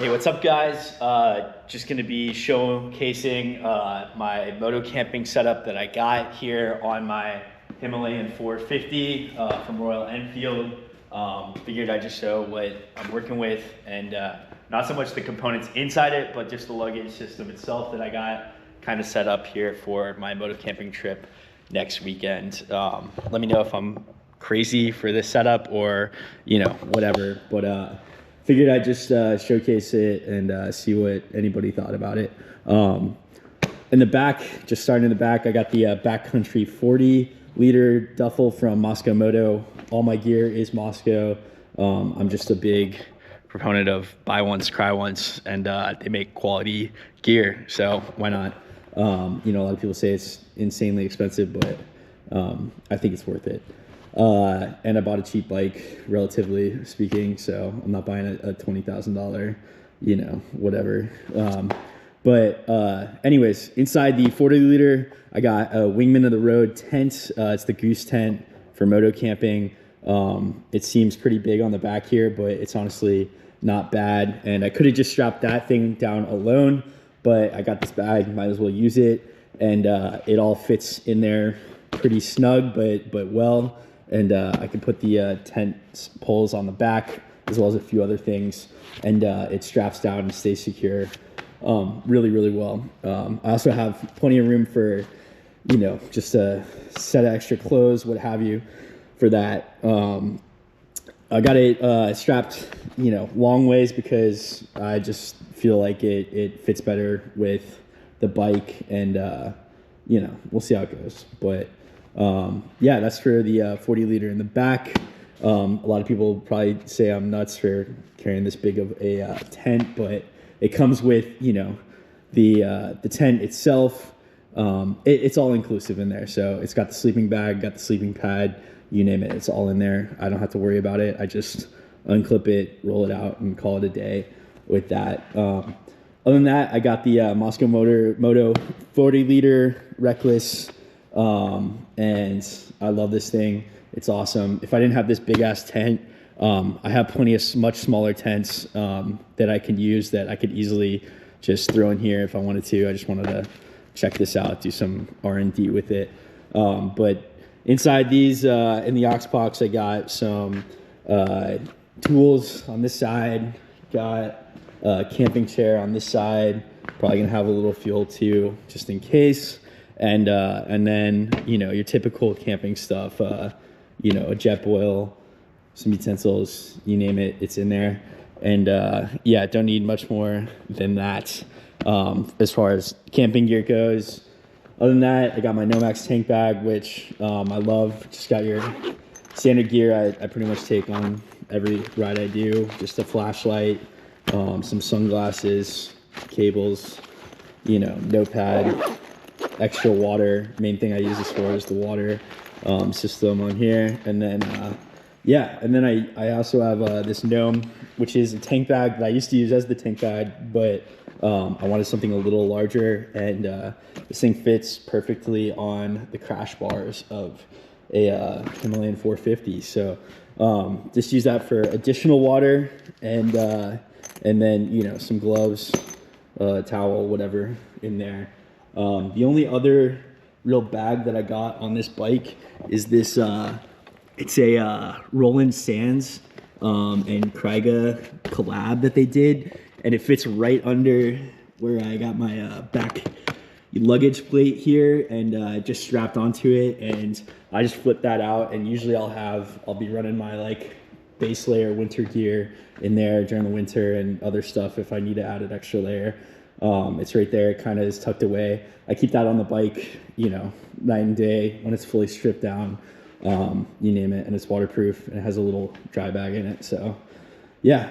Hey, what's up, guys? Just gonna be showcasing my moto camping setup that I got here on my Himalayan 450 from Royal Enfield. Figured I'd just show what I'm working with, and not so much the components inside it, but just the luggage system itself that I got kind of set up here for my moto camping trip next weekend. Let me know if I'm crazy for this setup or, whatever, but figured I'd just showcase it and see what anybody thought about it. In the back, just starting in the back, I got the backcountry 40-liter duffel from Mosko Moto. All my gear is Mosko. I'm just a big proponent of buy once, cry once, and they make quality gear, so why not? A lot of people say it's insanely expensive, but I think it's worth it. And I bought a cheap bike, relatively speaking, so I'm not buying a $20,000, whatever. Anyways, inside the 40-liter, I got a Wingman of the Road tent. It's the Goose tent for moto camping. It seems pretty big on the back here, but it's honestly not bad. And I could have just strapped that thing down alone, but I got this bag, might as well use it. And it all fits in there pretty snug, but well. And I can put the tent poles on the back as well as a few other things, and it straps down and stays secure really, really well. I also have plenty of room for, just a set of extra clothes, what have you, for that. I got it strapped, long ways because I just feel like it fits better with the bike, and, we'll see how it goes. But yeah, that's for the 40-liter in the back. A lot of people probably say I'm nuts for carrying this big of a tent, but it comes with, the tent itself. It's all inclusive in there. So it's got the sleeping bag, got the sleeping pad, you name it, it's all in there. I don't have to worry about it. I just unclip it, roll it out, and call it a day with that. Other than that, I got the Mosko Moto 40-liter Reckless. And I love this thing. It's awesome. If I didn't have this big ass tent, I have plenty of much smaller tents that I can use, that I could easily just throw in here if I wanted to. I just wanted to check this out, do some R&D with it. But inside these, in the aux box, I got some tools on this side, got a camping chair on this side, probably gonna have a little fuel too, just in case. And then, your typical camping stuff, a jet boil, some utensils, you name it, it's in there. And yeah, don't need much more than that as far as camping gear goes. Other than that, I got my Nomax tank bag, which I love. Just got your standard gear I pretty much take on every ride I do. Just a flashlight, some sunglasses, cables, notepad, extra water. Main thing I use this for is the water system on here. And then I also have this Gnome, which is a tank bag that I used to use as the tank bag, but I wanted something a little larger, and this thing fits perfectly on the crash bars of a Himalayan 450. So just use that for additional water, and then some gloves, towel, whatever in there. The only other real bag that I got on this bike is this, it's a Roland Sands and Kraiga collab that they did, and it fits right under where I got my back luggage plate here, and just strapped onto it, and I just flip that out, and usually I'll be running my base layer winter gear in there during the winter, and other stuff if I need to add an extra layer. It's right there. It kind of is tucked away. I keep that on the bike, night and day when it's fully stripped down, you name it, and it's waterproof, and it has a little dry bag in it. So yeah,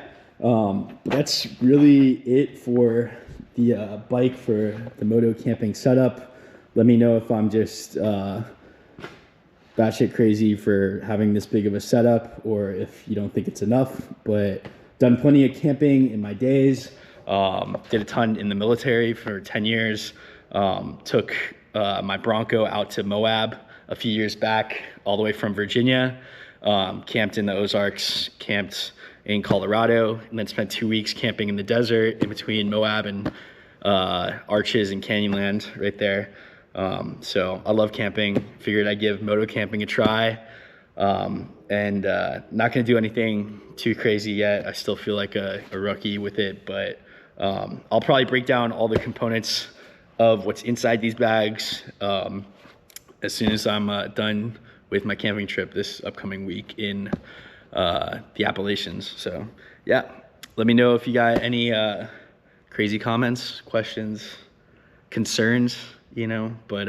that's really it for the bike for the moto camping setup. Let me know if I'm just batshit crazy for having this big of a setup, or if you don't think it's enough. But done plenty of camping in my days. Did a ton in the military for 10 years. Took my Bronco out to Moab a few years back, all the way from Virginia. Camped in the Ozarks, camped in Colorado, and then spent 2 weeks camping in the desert in between Moab and Arches and Canyonland right there. So I love camping. Figured I'd give moto camping a try. And not gonna do anything too crazy yet. I still feel like a rookie with it, but I'll probably break down all the components of what's inside these bags as soon as I'm done with my camping trip this upcoming week in the Appalachians. So yeah, let me know if you got any crazy comments, questions, concerns, you know, but